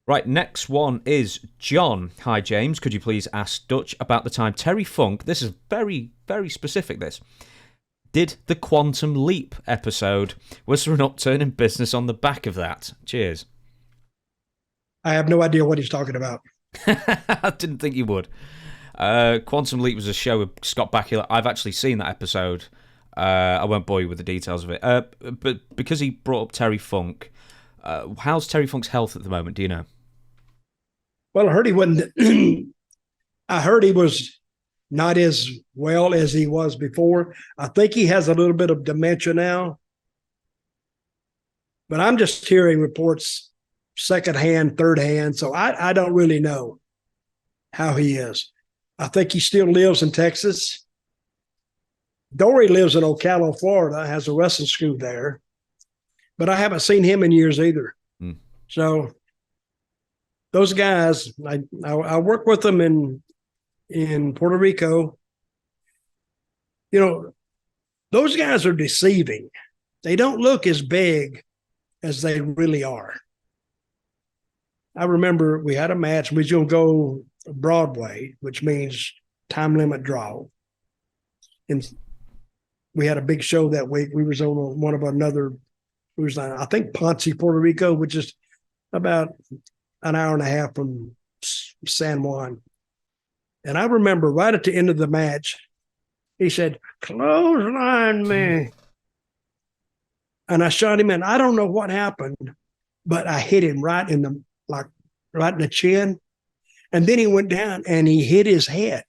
Right, next one is John. Hi, James. Could you please ask Dutch about the time Terry Funk, this is very, very specific, this, did the Quantum Leap episode? Was there an upturn in business on the back of that? Cheers. I have no idea what he's talking about. I didn't think you would. Quantum Leap was a show with Scott Bakula. I've actually seen that episode. I won't bore you with the details of it. But because he brought up Terry Funk, how's Terry Funk's health at the moment? Do you know? Well, I heard he wasn't. I heard he was not as well as he was before. I think he has a little bit of dementia now, but I'm just hearing reports second hand, third hand. So I don't really know how he is. I think he still lives in Texas. Dory lives in Ocala, Florida, has a wrestling school there, but I haven't seen him in years either. Mm. So those guys, I work with them in Puerto Rico. You know, those guys are deceiving. They don't look as big as they really are. I remember we had a match. We was going to go Broadway, which means time limit draw. And we had a big show that week. We was on one of another, we was on, I think, Ponce, Puerto Rico, which is about an hour and a half from San Juan. And I remember right at the end of the match, he said, "Clothesline me." And I shot him, and I don't know what happened, but I hit him right in the chin. And then he went down and he hit his head.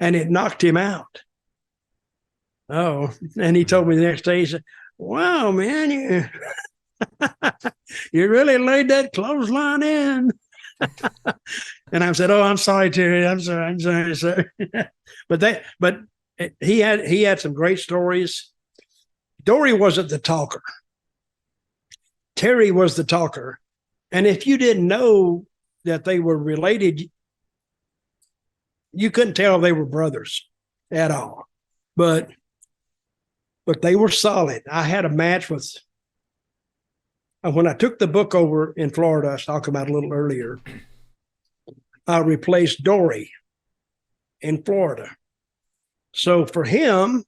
And it knocked him out. Oh, and he told me the next day, he said, "Wow, man, you really laid that clothesline in." And I said, "Oh, I'm sorry, Terry. I'm sorry, sir." but he had some great stories. Dory wasn't the talker. Terry was the talker. And if you didn't know that they were related, you couldn't tell they were brothers at all. But they were solid. I had a match with, when I took the book over in Florida, I was talking about a little earlier, I replaced Dory in Florida. So for him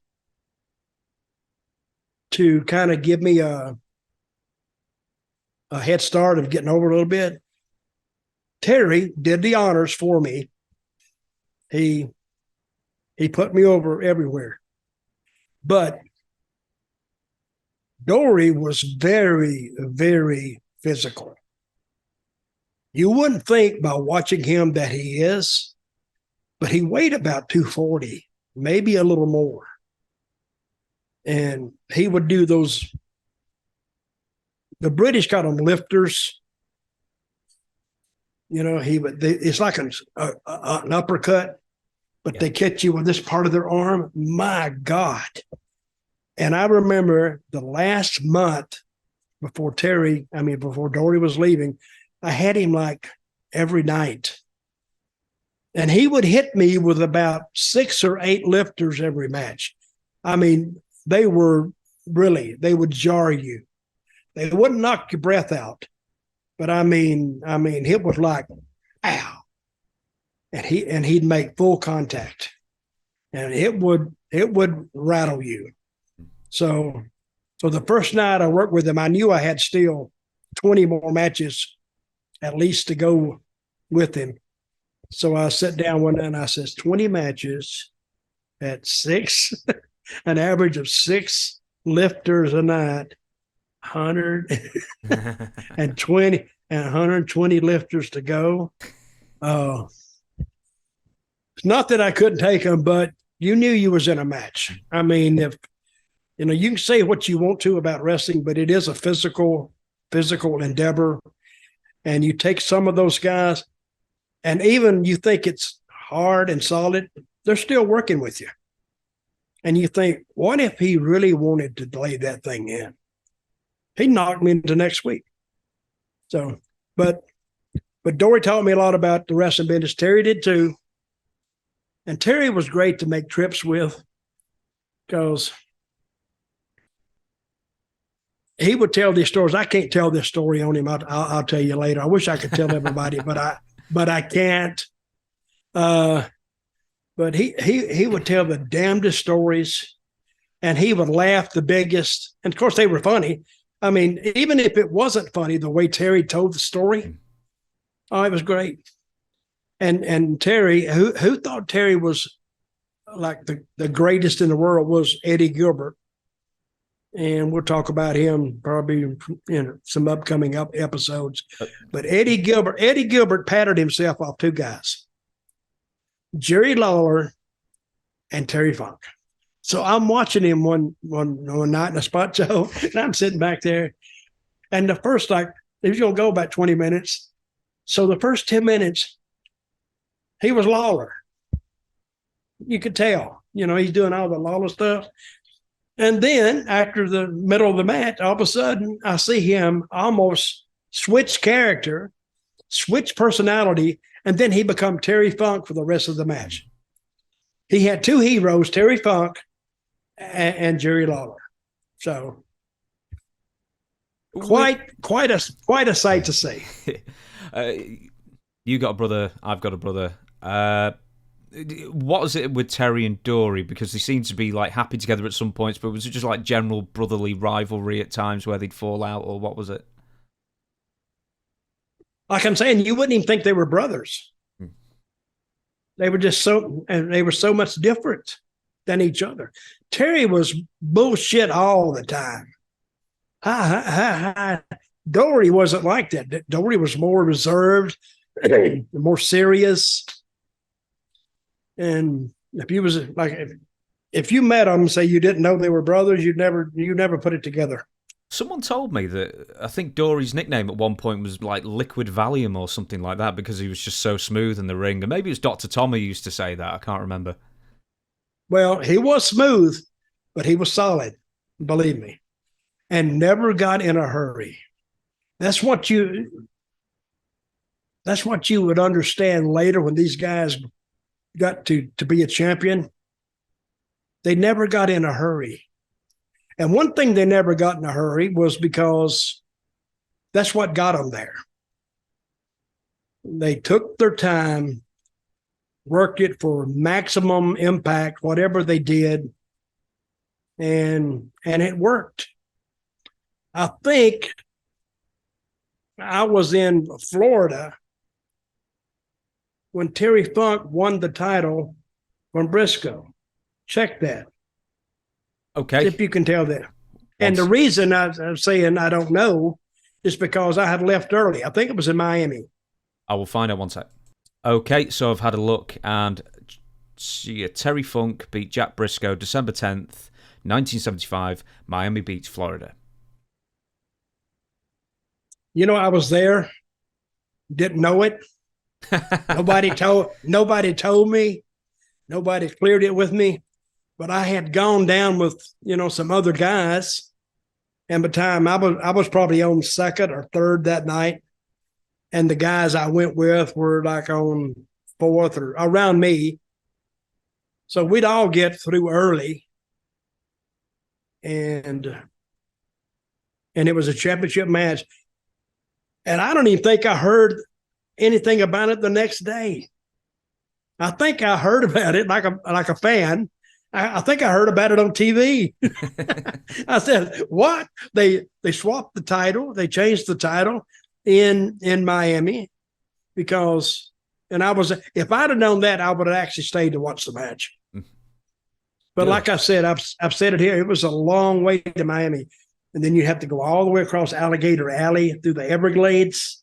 to kind of give me a head start of getting over a little bit, Terry did the honors for me. He put me over everywhere. But Dory was very, very physical. You wouldn't think by watching him that he is, but he weighed about 240, maybe a little more. And he would do those, the British call them lifters. You know, it's like an uppercut, but they catch you with this part of their arm. My God. And I remember the last month before Dory was leaving, I had him like every night. And he would hit me with about 6 or 8 lifters every match. I mean, they would jar you. They wouldn't knock your breath out. But I mean, it was like, ow. And he'd make full contact. And it would rattle you. So the first night I worked with him, I knew I had still 20 more matches at least to go with him. So I sat down one night and I says, 20 matches at 6, an average of 6 lifters a night, 120 and 120 lifters to go. It's not that I couldn't take them, but you knew you was in a match. I mean, if you can say what you want to about wrestling, but it is a physical endeavor. And you take some of those guys, and even you think it's hard and solid, they're still working with you. And you think, what if he really wanted to lay that thing in? He knocked me into next week. So, but Dory taught me a lot about the wrestling business. Terry did too. And Terry was great to make trips with because he would tell these stories. I can't tell this story on him. I'll tell you later. I wish I could tell everybody, but I can't. But he would tell the damnedest stories, and he would laugh the biggest. And of course, they were funny. I mean, even if it wasn't funny, the way Terry told the story, oh, it was great. And Terry, who thought Terry was like the greatest in the world, was Eddie Gilbert. And we'll talk about him probably in some upcoming episodes. But Eddie Gilbert patted himself off two guys, Jerry Lawler and Terry Funk. So I'm watching him one night in a spot show, and I'm sitting back there. And the first, like, he was going to go about 20 minutes. So the first 10 minutes, he was Lawler. You could tell, he's doing all the Lawler stuff. And then after the middle of the match, all of a sudden, I see him almost switch character, switch personality, and then he become Terry Funk for the rest of the match. He had two heroes, Terry Funk and Jerry Lawler. So quite a sight to see. You got a brother, I've got a brother. What was it with Terry and Dory? Because they seemed to be like happy together at some points, but was it just like general brotherly rivalry at times where they'd fall out, or what was it? Like I'm saying, you wouldn't even think they were brothers. They were just so much different than each other. Terry was bullshit all the time. Dory wasn't like that. Dory was more reserved, more serious. And if you was like, if you met them and say you didn't know they were brothers, you never put it together. Someone told me that I think Dory's nickname at one point was like Liquid Valium or something like that because he was just so smooth in the ring. And maybe it was Dr. Tommy used to say that. I can't remember. Well, he was smooth, but he was solid, believe me, and never got in a hurry. That's what you would understand later when these guys got to be a champion. They never got in a hurry. And one thing they never got in a hurry was because that's what got them there. They took their time, worked it for maximum impact, whatever they did, and it worked. I think I was in Florida when Terry Funk won the title from Briscoe. Check that. Okay. If you can tell that. And the reason I'm saying I don't know is because I had left early. I think it was in Miami. I will find out one sec. Okay, so I've had a look, and Terry Funk beat Jack Briscoe December 10th, 1975, Miami Beach, Florida. I was there, didn't know it. Nobody told me. Nobody cleared it with me. But I had gone down with, some other guys. And by the time I was probably on second or third that night. And the guys I went with were like on fourth or around me. So we'd all get through early. And it was a championship match. And I don't even think I heard anything about it the next day. I think I heard about it like a fan. I think I heard about it on TV. I said, what? They swapped the title. They changed the title in Miami because, and if I'd have known that, I would have actually stayed to watch the match. But like I said, I've said it here, it was a long way to Miami. And then you have to go all the way across Alligator Alley through the Everglades.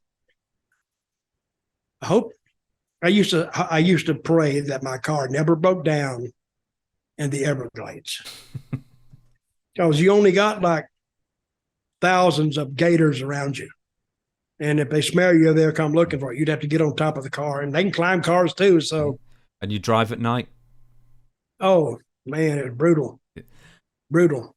I used to pray that my car never broke down in the Everglades. Because you only got like thousands of gators around you. And if they smell you, they'll come looking for you. You'd have to get on top of the car. And they can climb cars too. So. And you drive at night? Oh, man, it was brutal. Brutal.